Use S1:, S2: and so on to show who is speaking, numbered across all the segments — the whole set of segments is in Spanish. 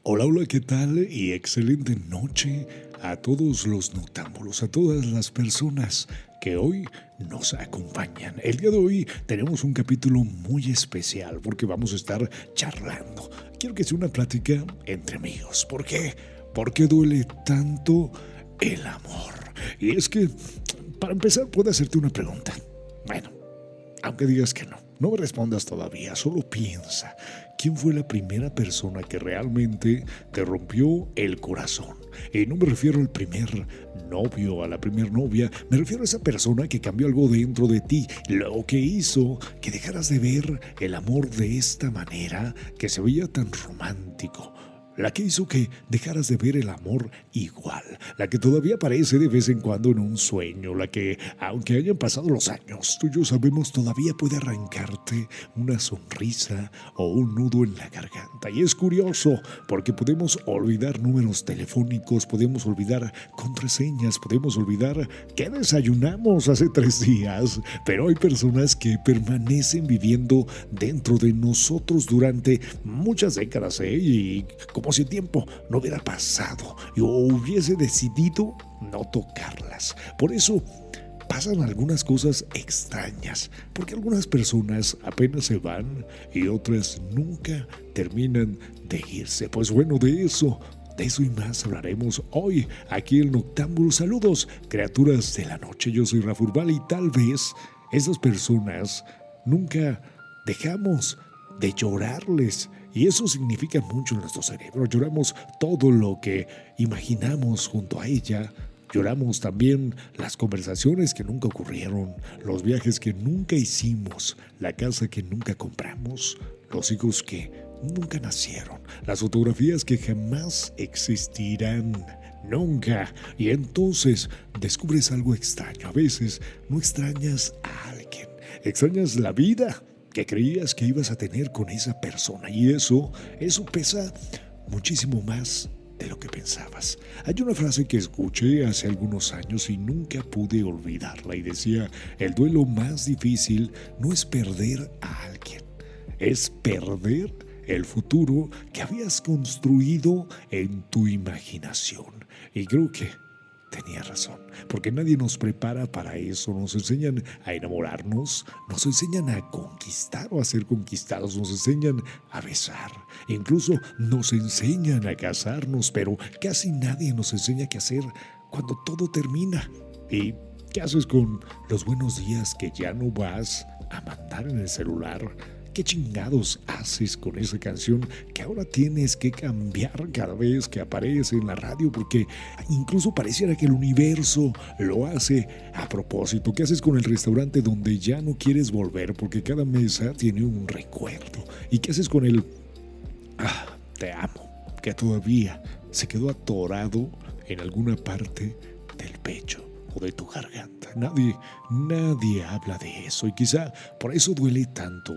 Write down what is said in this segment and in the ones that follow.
S1: Hola, hola, ¿qué tal? Y excelente noche a todos los noctámbulos, a todas las personas que hoy nos acompañan. El día de hoy tenemos un capítulo muy especial porque vamos a estar charlando. Quiero que sea una plática entre amigos. ¿Por qué? ¿Por qué duele tanto el amor? Y es que, para empezar, puedo hacerte una pregunta. Bueno, aunque digas que no, no me respondas todavía, solo piensa. ¿Quién fue la primera persona que realmente te rompió el corazón? Y no me refiero al primer novio, a la primer novia, me refiero a esa persona que cambió algo dentro de ti, lo que hizo que dejaras de ver el amor de esta manera, que se veía tan romántico. La que hizo que dejaras de ver el amor igual, la que todavía aparece de vez en cuando en un sueño, la que, aunque hayan pasado los años, tú y yo sabemos todavía puede arrancarte una sonrisa o un nudo en la garganta. Y es curioso, porque podemos olvidar números telefónicos, podemos olvidar contraseñas, podemos olvidar qué desayunamos hace 3 días, pero hay personas que permanecen viviendo dentro de nosotros durante muchas décadas, y como si el tiempo no hubiera pasado y hubiese decidido no tocarlas. Por eso pasan algunas cosas extrañas, porque algunas personas apenas se van y otras nunca terminan de irse. Pues bueno, de eso y más hablaremos hoy aquí en Noctámbulo. Saludos, criaturas de la noche. Yo soy Rafa Urbal y tal vez esas personas nunca dejamos de llorarles. Y eso significa mucho en nuestro cerebro. Lloramos todo lo que imaginamos junto a ella. Lloramos también las conversaciones que nunca ocurrieron, los viajes que nunca hicimos, la casa que nunca compramos, los hijos que nunca nacieron, las fotografías que jamás existirán. Nunca. Y entonces descubres algo extraño. A veces no extrañas a alguien, extrañas la vida que creías que ibas a tener con esa persona. Y eso pesa muchísimo más de lo que pensabas. Hay una frase que escuché hace algunos años y nunca pude olvidarla y decía: el duelo más difícil no es perder a alguien, es perder el futuro que habías construido en tu imaginación. Y creo que tenía razón, porque nadie nos prepara para eso. Nos enseñan a enamorarnos, nos enseñan a conquistar o a ser conquistados, nos enseñan a besar, incluso nos enseñan a casarnos, pero casi nadie nos enseña qué hacer cuando todo termina. ¿Y qué haces con los buenos días que ya no vas a mandar en el celular? ¿Qué chingados haces con esa canción que ahora tienes que cambiar cada vez que aparece en la radio? Porque incluso pareciera que el universo lo hace a propósito. ¿Qué haces con el restaurante donde ya no quieres volver porque cada mesa tiene un recuerdo? ¿Y qué haces con el te amo, que todavía se quedó atorado en alguna parte del pecho o de tu garganta? Nadie habla de eso, y quizá por eso duele tanto,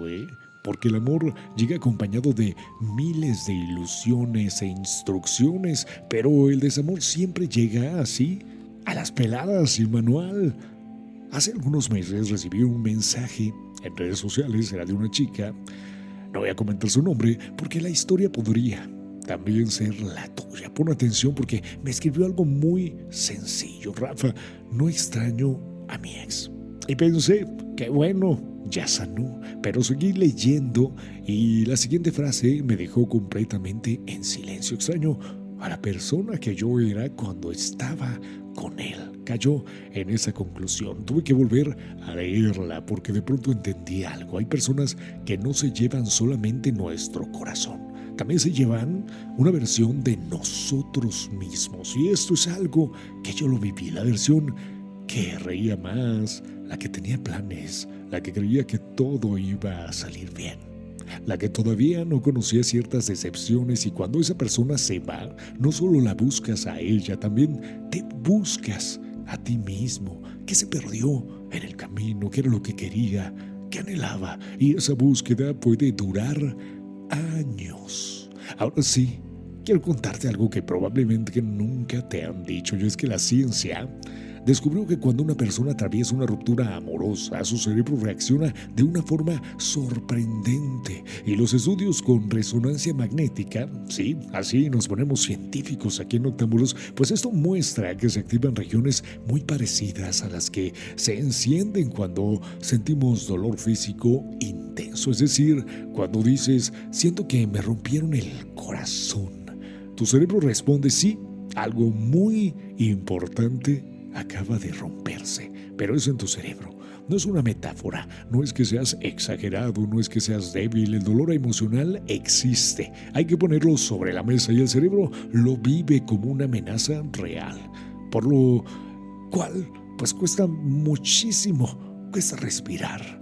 S1: porque el amor llega acompañado de miles de ilusiones e instrucciones, pero el desamor siempre llega así, a las peladas, sin manual. Hace algunos meses recibí un mensaje en redes sociales, era de una chica. No voy a comentar su nombre porque la historia podría también ser la tuya. Pon atención porque me escribió algo muy sencillo. Rafa, no extraño a mi ex. Y pensé, qué bueno, ya sanó. Pero seguí leyendo y la siguiente frase me dejó completamente en silencio. Extraño a la persona que yo era cuando estaba con él. Cayó en esa conclusión. Tuve que volver a leerla porque de pronto entendí algo. Hay personas que no se llevan solamente nuestro corazón, también se llevan una versión de nosotros mismos. Y esto es algo que yo lo viví. La versión que reía más, la que tenía planes, la que creía que todo iba a salir bien, la que todavía no conocía ciertas decepciones. Y cuando esa persona se va, no solo la buscas a ella, también te buscas a ti mismo. ¿Qué se perdió en el camino? ¿Qué era lo que quería? ¿Qué anhelaba? Y esa búsqueda puede durar años. Ahora sí, quiero contarte algo que probablemente nunca te han dicho, y es que la ciencia descubrió que cuando una persona atraviesa una ruptura amorosa, su cerebro reacciona de una forma sorprendente. Y los estudios con resonancia magnética, sí, así nos ponemos científicos aquí en Noctámbulos, pues esto muestra que se activan regiones muy parecidas a las que se encienden cuando sentimos dolor físico intenso. Es decir, cuando dices, siento que me rompieron el corazón. Tu cerebro responde, sí, algo muy importante acaba de romperse, pero es en tu cerebro. No es una metáfora, no es que seas exagerado, no es que seas débil. El dolor emocional existe. Hay que ponerlo sobre la mesa y el cerebro lo vive como una amenaza real. Por lo cual, pues cuesta muchísimo. Cuesta respirar,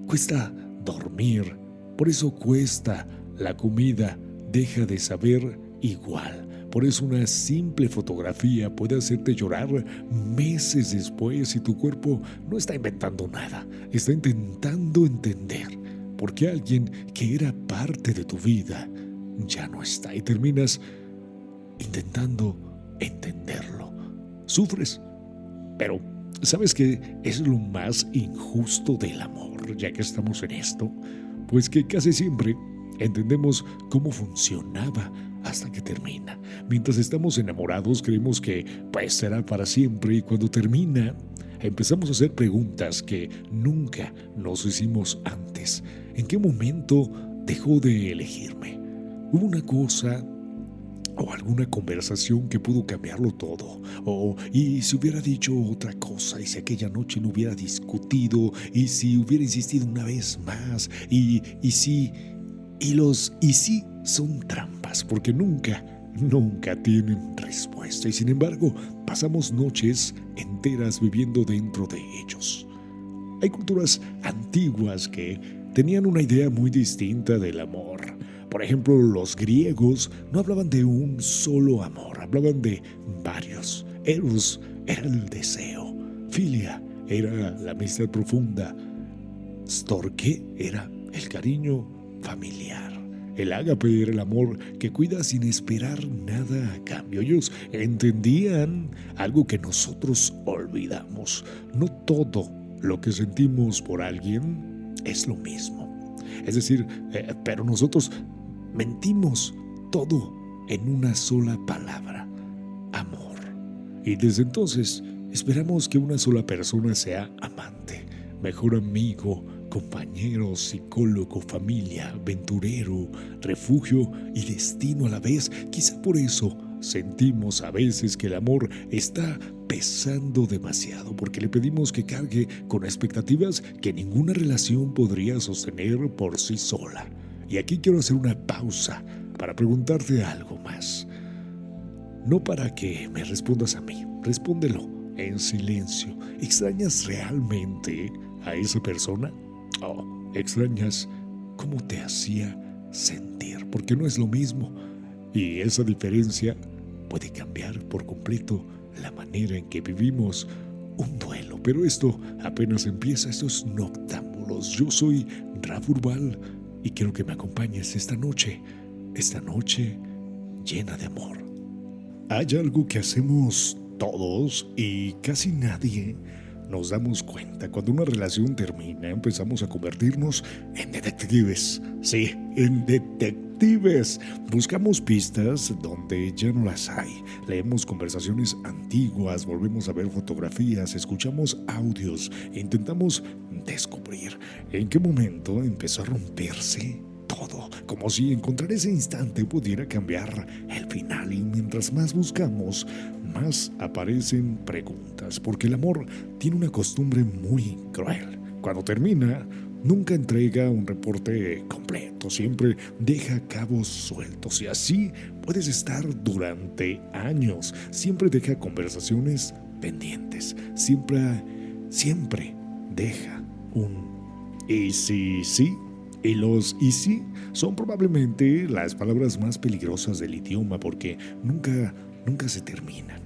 S1: cuesta dormir. Por eso cuesta la comida. Deja de saber igual. Por eso una simple fotografía puede hacerte llorar meses después y tu cuerpo no está inventando nada, está intentando entender por qué alguien que era parte de tu vida ya no está y terminas intentando entenderlo. Sufres, pero ¿sabes qué es lo más injusto del amor, ya que estamos en esto? Pues que casi siempre entendemos cómo funcionaba hasta que termina. Mientras estamos enamorados creemos que pues será para siempre y cuando termina empezamos a hacer preguntas que nunca nos hicimos antes. ¿En qué momento dejó de elegirme? ¿Hubo una cosa o alguna conversación que pudo cambiarlo todo? ¿Y si hubiera dicho otra cosa? ¿Y si aquella noche no hubiera discutido? ¿Y si hubiera insistido una vez más? ¿Y si? Y los y sí son trampas, porque nunca tienen respuesta. Y sin embargo, pasamos noches enteras viviendo dentro de ellos. Hay culturas antiguas que tenían una idea muy distinta del amor. Por ejemplo, los griegos no hablaban de un solo amor, hablaban de varios. Eros era el deseo, filia era la amistad profunda, storge era el cariño familiar. El ágape era el amor que cuida sin esperar nada a cambio. Ellos entendían algo que nosotros olvidamos. No todo lo que sentimos por alguien es lo mismo. Es decir, pero nosotros mentimos todo en una sola palabra: amor. Y desde entonces esperamos que una sola persona sea amante, mejor amigo, compañero, psicólogo, familia, aventurero, refugio y destino a la vez. Quizá por eso sentimos a veces que el amor está pesando demasiado, porque le pedimos que cargue con expectativas que ninguna relación podría sostener por sí sola. Y aquí quiero hacer una pausa para preguntarte algo más. No para que me respondas a mí, respóndelo en silencio. ¿Extrañas realmente a esa persona? ¿O extrañas cómo te hacía sentir? Porque no es lo mismo. Y esa diferencia puede cambiar por completo la manera en que vivimos un duelo. Pero esto apenas empieza. Estos Noctámbulos. Yo soy Raf Urbal y quiero que me acompañes esta noche llena de amor. Hay algo que hacemos todos y casi nadie nos damos cuenta. Cuando una relación termina, empezamos a convertirnos en detectives. Sí, en detectives. Buscamos pistas donde ya no las hay. Leemos conversaciones antiguas, volvemos a ver fotografías, escuchamos audios e intentamos descubrir en qué momento empezó a romperse todo, como si encontrar ese instante pudiera cambiar el final. Y mientras más buscamos, más aparecen preguntas, porque el amor tiene una costumbre muy cruel. Cuando termina, nunca entrega un reporte completo, siempre deja cabos sueltos, y así puedes estar durante años. Siempre deja conversaciones pendientes, siempre deja un ¿y si sí? Y los y sí son probablemente las palabras más peligrosas del idioma, porque nunca se terminan.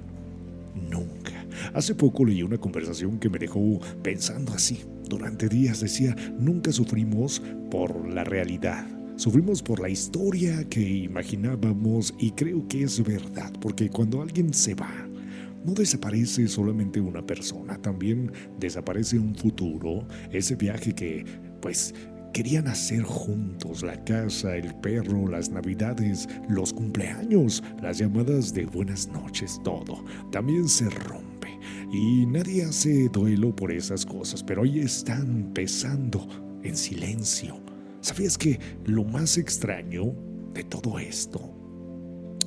S1: Nunca. Hace poco leí una conversación que me dejó pensando así. Durante días decía: nunca sufrimos por la realidad, sufrimos por la historia que imaginábamos. Y creo que es verdad, porque cuando alguien se va, no desaparece solamente una persona, también desaparece un futuro, ese viaje que, pues, querían hacer juntos, la casa, el perro, las navidades, los cumpleaños, las llamadas de buenas noches, todo. También se rompe y nadie hace duelo por esas cosas, pero ahí están pesando en silencio. ¿Sabías que lo más extraño de todo esto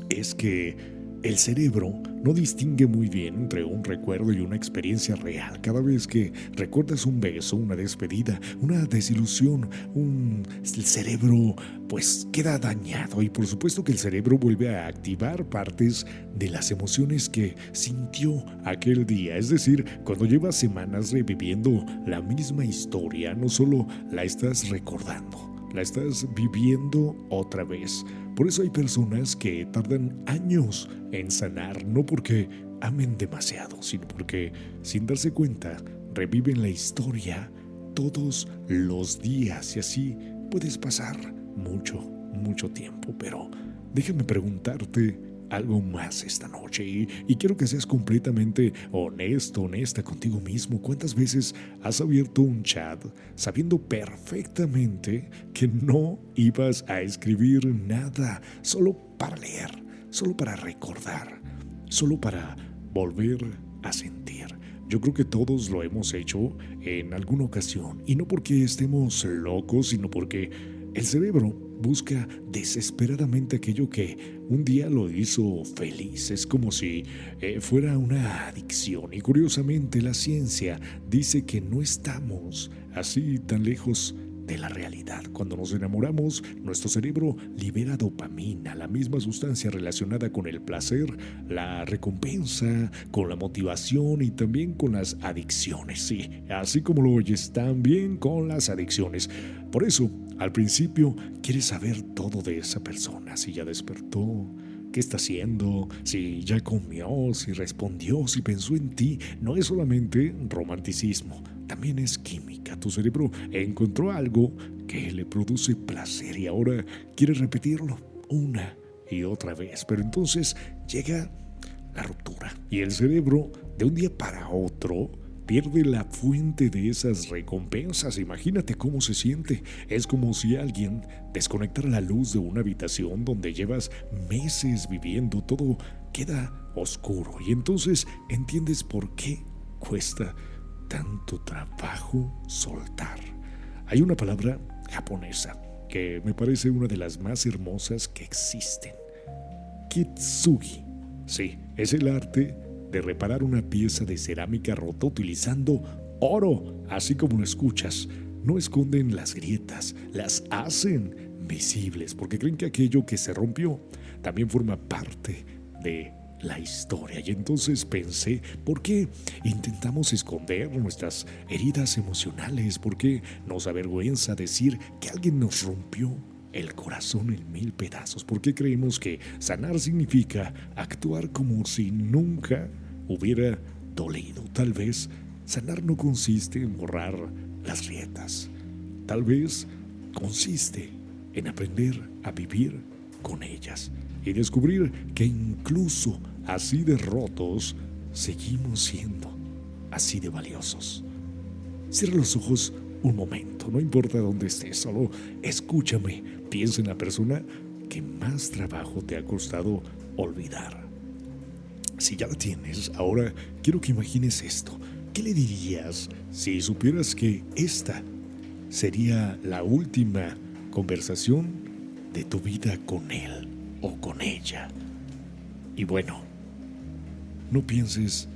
S1: es que el cerebro no distingue muy bien entre un recuerdo y una experiencia real? Cada vez que recuerdas un beso, una despedida, una desilusión, el cerebro pues queda dañado y por supuesto que el cerebro vuelve a activar partes de las emociones que sintió aquel día. Es decir, cuando llevas semanas reviviendo la misma historia, no solo la estás recordando, la estás viviendo otra vez. Por eso hay personas que tardan años en sanar, no porque amen demasiado, sino porque, sin darse cuenta, reviven la historia todos los días y así puedes pasar mucho tiempo. Pero déjame preguntarte algo más esta noche y quiero que seas completamente honesta contigo mismo. ¿Cuántas veces has abierto un chat sabiendo perfectamente que no ibas a escribir nada, solo para leer, solo para recordar, solo para volver a sentir? Yo creo que todos lo hemos hecho en alguna ocasión, y no porque estemos locos, sino porque el cerebro busca desesperadamente aquello que un día lo hizo feliz. Es como si fuera una adicción. Y curiosamente la ciencia dice que no estamos así tan lejos de la realidad. Cuando nos enamoramos, nuestro cerebro libera dopamina, la misma sustancia relacionada con el placer, la recompensa, con la motivación y también con las adicciones. Sí, así como lo oyes, también con las adicciones. Por eso, al principio quieres saber todo de esa persona, si ya despertó, qué está haciendo, si ya comió, si respondió, si pensó en ti. No es solamente romanticismo, también es química. Tu cerebro encontró algo que le produce placer y ahora quiere repetirlo una y otra vez. Pero entonces llega la ruptura y el cerebro de un día para otro pierde la fuente de esas recompensas. Imagínate cómo se siente. Es como si alguien desconectara la luz de una habitación donde llevas meses viviendo. Todo queda oscuro y entonces entiendes por qué cuesta tanto trabajo soltar. Hay una palabra japonesa que me parece una de las más hermosas que existen: kintsugi. Sí, es el arte de reparar una pieza de cerámica rota utilizando oro, así como lo escuchas. No esconden las grietas, las hacen visibles porque creen que aquello que se rompió también forma parte de la historia. Y entonces pensé, ¿por qué intentamos esconder nuestras heridas emocionales? ¿Por qué nos avergüenza decir que alguien nos rompió el corazón en 1000 pedazos? ¿Por qué creemos que sanar significa actuar como si nunca hubiera dolido? Tal vez sanar no consiste en borrar las grietas. Tal vez consiste en aprender a vivir con ellas y descubrir que incluso así de rotos seguimos siendo así de valiosos. Cierra los ojos un momento, no importa dónde estés, solo escúchame. Piensa en la persona que más trabajo te ha costado olvidar. Si ya la tienes, ahora quiero que imagines esto. ¿Qué le dirías si supieras que esta sería la última conversación de tu vida con él o con ella? Y bueno, no pienses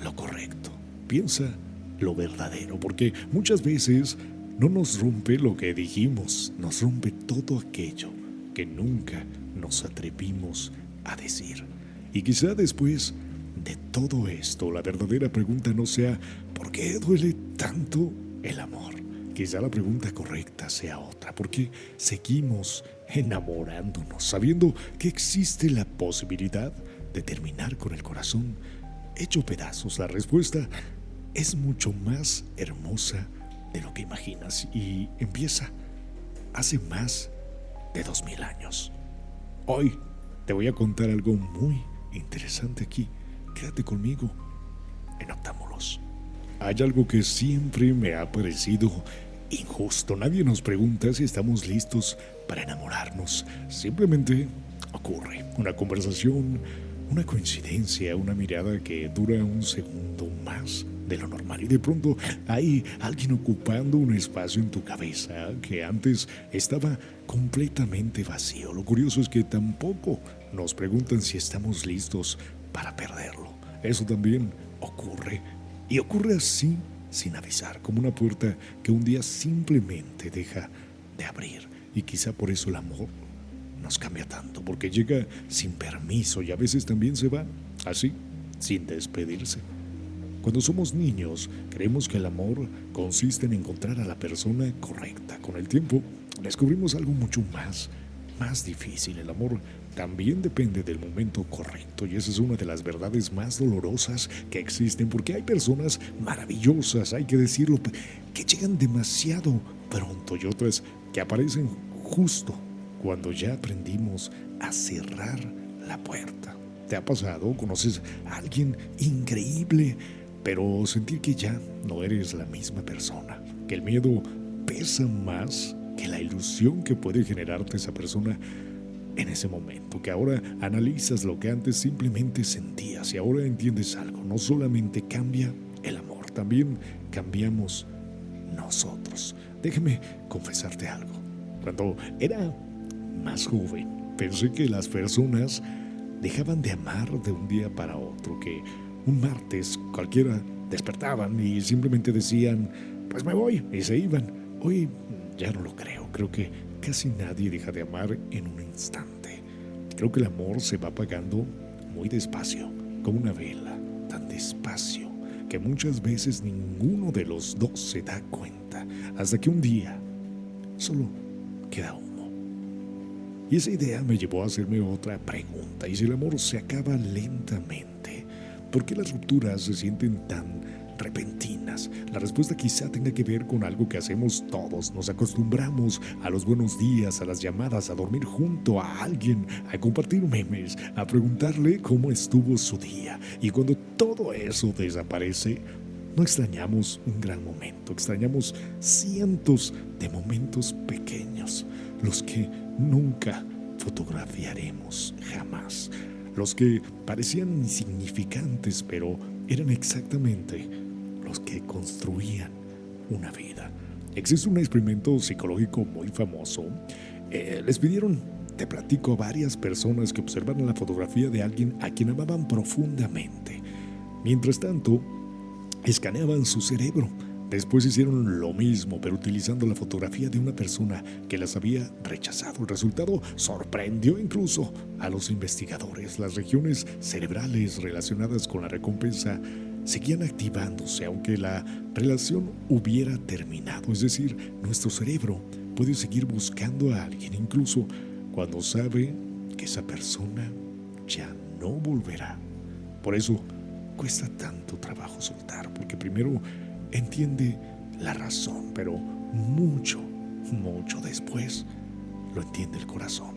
S1: lo correcto, piensa lo verdadero, porque muchas veces no nos rompe lo que dijimos, nos rompe todo aquello que nunca nos atrevimos a decir. Y quizá después de todo esto, la verdadera pregunta no sea ¿por qué duele tanto el amor? Quizá la pregunta correcta sea otra: ¿por qué seguimos enamorándonos sabiendo que existe la posibilidad de terminar con el corazón hecho pedazos? La respuesta es mucho más hermosa de lo que imaginas y empieza hace más de 2000 años. Hoy te voy a contar algo muy interesante aquí quédate conmigo en Noctámbulos. Hay algo que siempre me ha parecido injusto. Nadie nos pregunta si estamos listos para enamorarnos. Simplemente ocurre una conversación, una coincidencia, una mirada que dura un segundo más de lo normal y de pronto hay alguien ocupando un espacio en tu cabeza que antes estaba completamente vacío. Lo curioso es que tampoco nos preguntan si estamos listos para perderlo. Eso también ocurre, y ocurre así sin avisar, como una puerta que un día simplemente deja de abrir. Y quizá por eso el amor nos cambia tanto, porque llega sin permiso y a veces también se va así, sin despedirse. Cuando somos niños, creemos que el amor consiste en encontrar a la persona correcta. Con el tiempo, descubrimos algo mucho más difícil. El amor también depende del momento correcto, y esa es una de las verdades más dolorosas que existen, porque hay personas maravillosas, hay que decirlo, que llegan demasiado pronto y otras que aparecen justo cuando ya aprendimos a cerrar la puerta. ¿Te ha pasado? ¿Conoces a alguien increíble, pero sentir que ya no eres la misma persona? Que el miedo pesa más que la ilusión que puede generarte esa persona en ese momento, que ahora analizas lo que antes simplemente sentías y ahora entiendes algo. No solamente cambia el amor, también cambiamos nosotros. Déjame confesarte algo. Cuando era más joven, pensé que las personas dejaban de amar de un día para otro, que un martes cualquiera despertaban y simplemente decían, pues me voy, y se iban. Hoy ya no lo creo. Creo que casi nadie deja de amar en un instante. Creo que el amor se va apagando muy despacio, como una vela, tan despacio que muchas veces ninguno de los dos se da cuenta, hasta que un día solo queda humo. Y esa idea me llevó a hacerme otra pregunta: ¿y si el amor se acaba lentamente? ¿Por qué las rupturas se sienten tan repentinas? La respuesta quizá tenga que ver con algo que hacemos todos. Nos acostumbramos a los buenos días, a las llamadas, a dormir junto a alguien, a compartir memes, a preguntarle cómo estuvo su día. Y cuando todo eso desaparece, no extrañamos un gran momento, extrañamos cientos de momentos pequeños, los que nunca fotografiaremos jamás, los que parecían insignificantes, pero eran exactamente los que construían una vida. Existe un experimento psicológico muy famoso. Les pidieron, te platico, a varias personas que observaran la fotografía de alguien a quien amaban profundamente. Mientras tanto, escaneaban su cerebro. Después hicieron lo mismo, pero utilizando la fotografía de una persona que las había rechazado. El resultado sorprendió incluso a los investigadores. Las regiones cerebrales relacionadas con la recompensa seguían activándose aunque la relación hubiera terminado. Es decir, nuestro cerebro puede seguir buscando a alguien incluso cuando sabe que esa persona ya no volverá. Por eso cuesta tanto trabajo soltar, porque primero entiende la razón, pero mucho después lo entiende el corazón.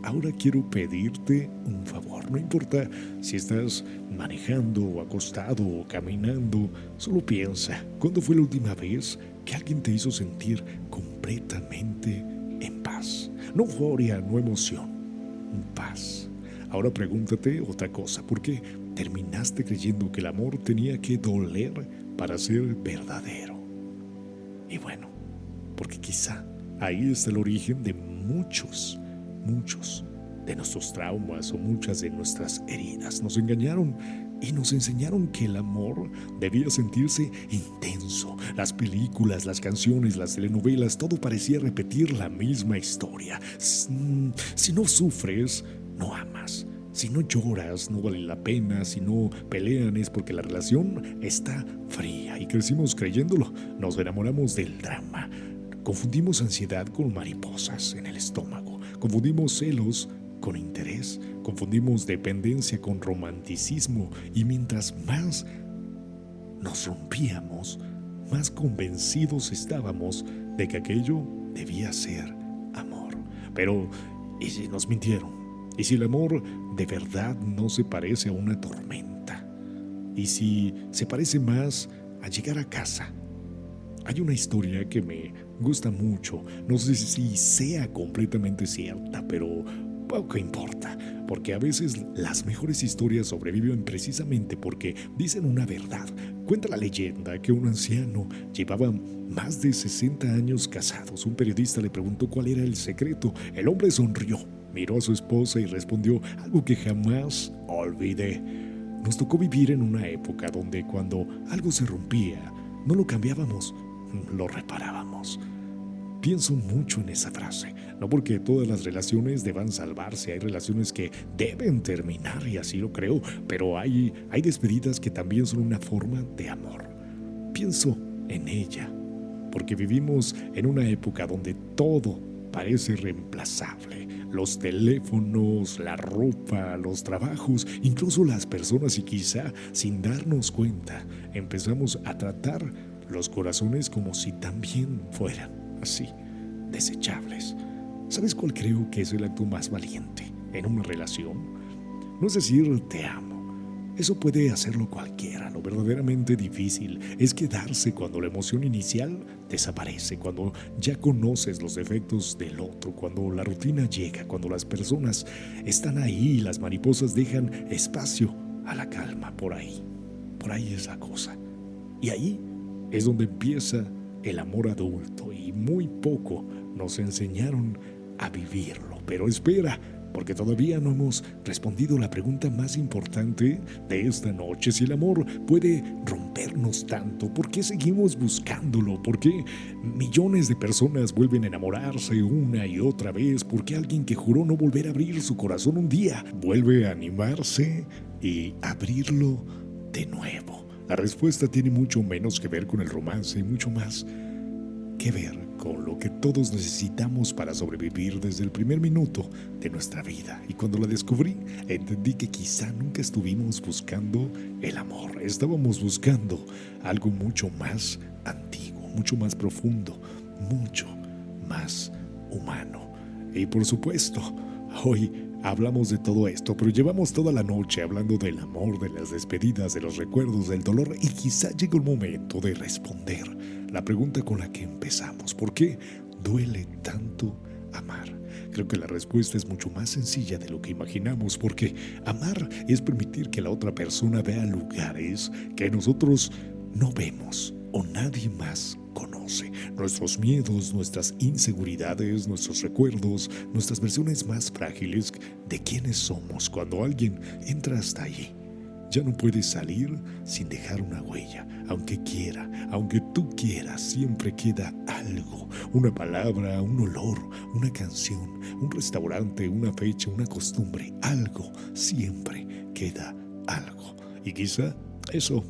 S1: Ahora quiero pedirte un favor. No importa si estás manejando o acostado o caminando, solo piensa, ¿cuándo fue la última vez que alguien te hizo sentir completamente en paz? No euforia, no emoción, paz. Ahora pregúntate otra cosa: ¿por qué terminaste creyendo que el amor tenía que doler para ser verdadero? Y bueno, porque quizá ahí está el origen de muchos de nuestros traumas o muchas de nuestras heridas. Nos engañaron y nos enseñaron que el amor debía sentirse intenso. Las películas, las canciones, las telenovelas, todo parecía repetir la misma historia. Si no sufres, no amas. Si no lloras, no vale la pena. Si no pelean, es porque la relación está fría. Y crecimos creyéndolo. Nos enamoramos del drama. Confundimos ansiedad con mariposas en el estómago. Confundimos celos con interés. Confundimos dependencia con romanticismo. Y mientras más nos rompíamos, más convencidos estábamos de que aquello debía ser amor. Pero, ¿y si nos mintieron? Y si el amor de verdad no se parece a una tormenta, y si se parece más a llegar a casa. Hay una historia que me gusta mucho, no sé si sea completamente cierta, pero poco importa, porque a veces las mejores historias sobreviven precisamente porque dicen una verdad. Cuenta la leyenda que un anciano llevaba más de 60 años casados. Un periodista le preguntó cuál era el secreto. El hombre sonrió, miró a su esposa y respondió algo que jamás olvidé. Nos tocó vivir en una época donde cuando algo se rompía, no lo cambiábamos, lo reparábamos. Pienso mucho en esa frase, no porque todas las relaciones deban salvarse, hay relaciones que deben terminar y así lo creo, pero hay despedidas que también son una forma de amor. Pienso en ella, porque vivimos en una época donde todo parece reemplazable. Los teléfonos, la ropa, los trabajos, incluso las personas y quizá sin darnos cuenta empezamos a tratar los corazones como si también fueran así, desechables. ¿Sabes cuál creo que es el acto más valiente en una relación? No es decir te amo. Eso puede hacerlo cualquiera. Lo verdaderamente difícil es quedarse cuando la emoción inicial desaparece, cuando ya conoces los defectos del otro, cuando la rutina llega, cuando las personas están ahí y las mariposas dejan espacio a la calma. Por ahí es la cosa. Y ahí es donde empieza el amor adulto y muy poco nos enseñaron a vivirlo. Pero espera, porque todavía no hemos respondido la pregunta más importante de esta noche. Si el amor puede rompernos tanto, ¿por qué seguimos buscándolo? ¿Por qué millones de personas vuelven a enamorarse una y otra vez? ¿Por qué alguien que juró no volver a abrir su corazón un día vuelve a animarse y abrirlo de nuevo? La respuesta tiene mucho menos que ver con el romance y mucho más que ver con lo que todos necesitamos para sobrevivir desde el primer minuto de nuestra vida. Y cuando la descubrí, entendí que quizá nunca estuvimos buscando el amor. Estábamos buscando algo mucho más antiguo, mucho más profundo, mucho más humano. Y por supuesto, hoy hablamos de todo esto, pero llevamos toda la noche hablando del amor, de las despedidas, de los recuerdos, del dolor, y quizá llegue el momento de responder la pregunta con la que empezamos. ¿Por qué duele tanto amar? Creo que la respuesta es mucho más sencilla de lo que imaginamos, porque amar es permitir que la otra persona vea lugares que nosotros no vemos o nadie más conoce. Nuestros miedos, nuestras inseguridades, nuestros recuerdos, nuestras versiones más frágiles de quiénes somos. Cuando alguien entra hasta allí, ya no puede salir sin dejar una huella. Aunque quiera, aunque tú quieras, siempre queda algo. Una palabra, un olor, una canción, un restaurante, una fecha, una costumbre. Algo, siempre queda algo. Y quizá eso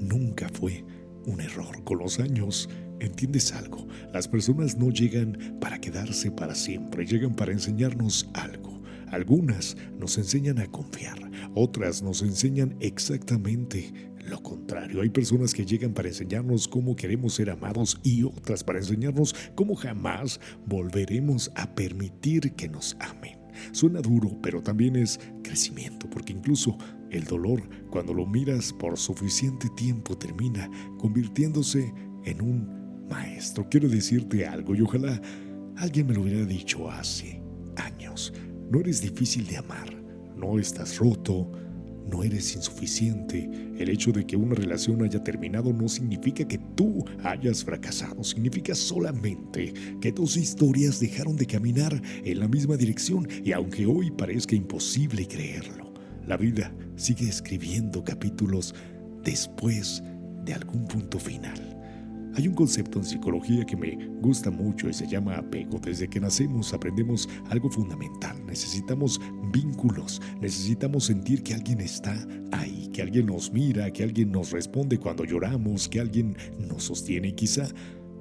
S1: nunca fue un error. Con los años entiendes algo. Las personas no llegan para quedarse para siempre, llegan para enseñarnos algo. Algunas nos enseñan a confiar, otras nos enseñan exactamente lo contrario. Hay personas que llegan para enseñarnos cómo queremos ser amados y otras para enseñarnos cómo jamás volveremos a permitir que nos amen. Suena duro, pero también es crecimiento, porque incluso el dolor, cuando lo miras por suficiente tiempo, termina convirtiéndose en un maestro. Quiero decirte algo y ojalá alguien me lo hubiera dicho hace años. No eres difícil de amar, no estás roto, no eres insuficiente. El hecho de que una relación haya terminado no significa que tú hayas fracasado, significa solamente que tus historias dejaron de caminar en la misma dirección, y aunque hoy parezca imposible creerlo, la vida sigue escribiendo capítulos después de algún punto final. Hay un concepto en psicología que me gusta mucho y se llama apego. Desde que nacemos aprendemos algo fundamental. Necesitamos vínculos, necesitamos sentir que alguien está ahí, que alguien nos mira, que alguien nos responde cuando lloramos, que alguien nos sostiene. Y quizá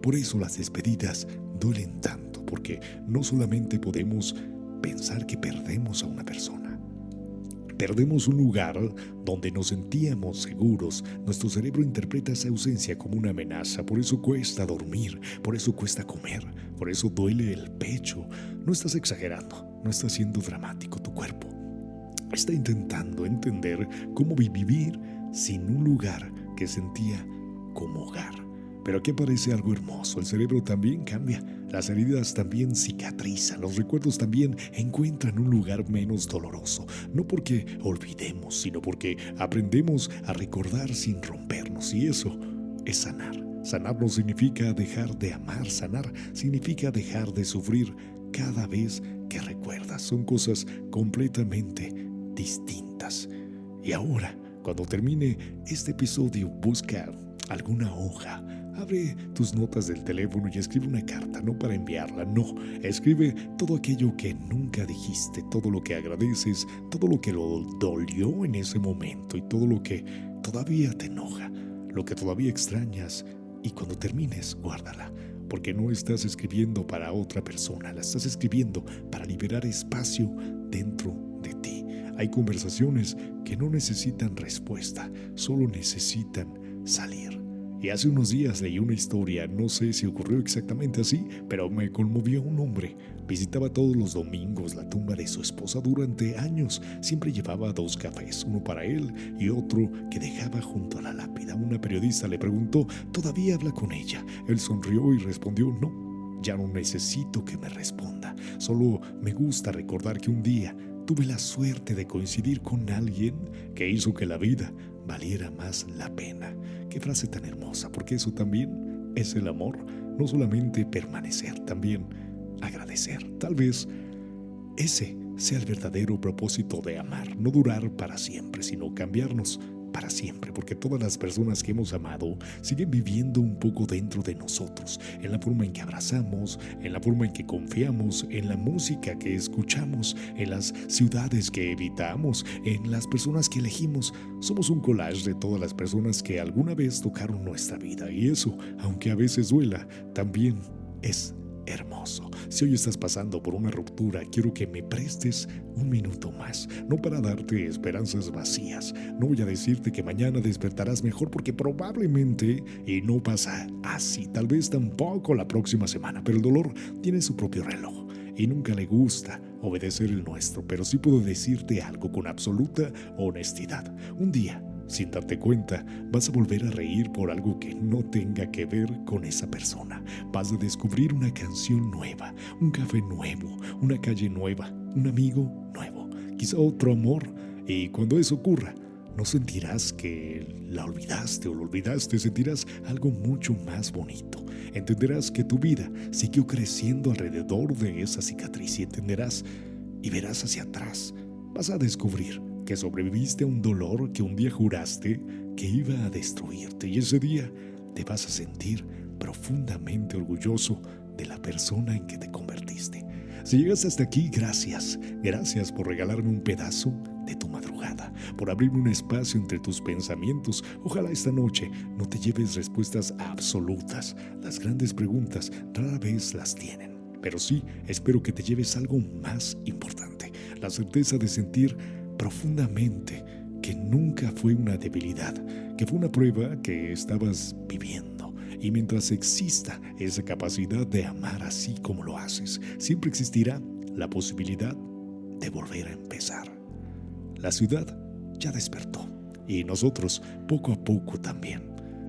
S1: por eso las despedidas duelen tanto, porque no solamente podemos pensar que perdemos a una persona, perdemos un lugar donde nos sentíamos seguros. Nuestro cerebro interpreta esa ausencia como una amenaza. Por eso cuesta dormir, por eso cuesta comer, por eso duele el pecho. No estás exagerando, no estás siendo dramático. Tu está intentando entender cómo vivir sin un lugar que sentía como hogar. Pero aquí aparece algo hermoso, el cerebro también cambia, las heridas también cicatrizan, los recuerdos también encuentran un lugar menos doloroso, no porque olvidemos, sino porque aprendemos a recordar sin rompernos, y eso es sanar. Sanar no significa dejar de amar, sanar significa dejar de sufrir cada vez que recuerdas, son cosas completamente distintas. Y ahora, cuando termine este episodio, busca alguna hoja, abre tus notas del teléfono y escribe una carta, no para enviarla, no. Escribe todo aquello que nunca dijiste, todo lo que agradeces, todo lo que lo dolió en ese momento y todo lo que todavía te enoja, lo que todavía extrañas, y cuando termines, guárdala, porque no estás escribiendo para otra persona, la estás escribiendo para liberar espacio dentro de ti. Hay conversaciones que no necesitan respuesta, solo necesitan salir. Y hace unos días leí una historia, no sé si ocurrió exactamente así, pero me conmovió. Un hombre visitaba todos los domingos la tumba de su esposa durante años. Siempre llevaba 2 cafés, uno para él y otro que dejaba junto a la lápida. Una periodista le preguntó, ¿todavía habla con ella? Él sonrió y respondió, no, ya no necesito que me responda. Solo me gusta recordar que un día tuve la suerte de coincidir con alguien que hizo que la vida valiera más la pena. Qué frase tan hermosa, porque eso también es el amor. No solamente permanecer, también agradecer. Tal vez ese sea el verdadero propósito de amar, no durar para siempre, sino cambiarnos para siempre, porque todas las personas que hemos amado siguen viviendo un poco dentro de nosotros, en la forma en que abrazamos, en la forma en que confiamos, en la música que escuchamos, en las ciudades que evitamos, en las personas que elegimos. Somos un collage de todas las personas que alguna vez tocaron nuestra vida, y eso, aunque a veces duela, también es hermoso. Si hoy estás pasando por una ruptura, quiero que me prestes un minuto más, no para darte esperanzas vacías. No voy a decirte que mañana despertarás mejor, porque probablemente y no pasa así, tal vez tampoco la próxima semana, pero el dolor tiene su propio reloj y nunca le gusta obedecer el nuestro. Pero sí puedo decirte algo con absoluta honestidad: un día, sin darte cuenta, vas a volver a reír por algo que no tenga que ver con esa persona. Vas a descubrir una canción nueva, un café nuevo, una calle nueva, un amigo nuevo, quizá otro amor. Y cuando eso ocurra, no sentirás que la olvidaste o lo olvidaste, sentirás algo mucho más bonito. Entenderás que tu vida siguió creciendo alrededor de esa cicatriz, y entenderás y verás hacia atrás. Vas a descubrir que sobreviviste a un dolor que un día juraste que iba a destruirte, y ese día te vas a sentir profundamente orgulloso de la persona en que te convertiste. Si llegas hasta aquí, gracias. Gracias por regalarme un pedazo de tu madrugada, por abrirme un espacio entre tus pensamientos. Ojalá esta noche no te lleves respuestas absolutas. Las grandes preguntas rara vez las tienen, pero sí espero que te lleves algo más importante: la certeza de sentir profundamente que nunca fue una debilidad, que fue una prueba que estabas viviendo. Y mientras exista esa capacidad de amar así como lo haces, siempre existirá la posibilidad de volver a empezar. La ciudad ya despertó, y nosotros poco a poco también.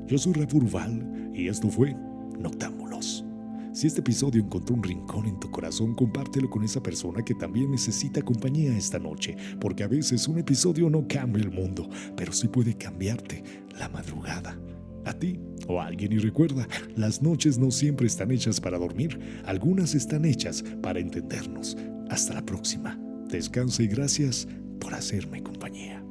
S1: Yo soy Rafa Urval y esto fue Noctámbulos. Si este episodio encontró un rincón en tu corazón, compártelo con esa persona que también necesita compañía esta noche, porque a veces un episodio no cambia el mundo, pero sí puede cambiarte la madrugada, a ti o a alguien. Y recuerda, las noches no siempre están hechas para dormir, algunas están hechas para entendernos. Hasta la próxima. Descansa y gracias por hacerme compañía.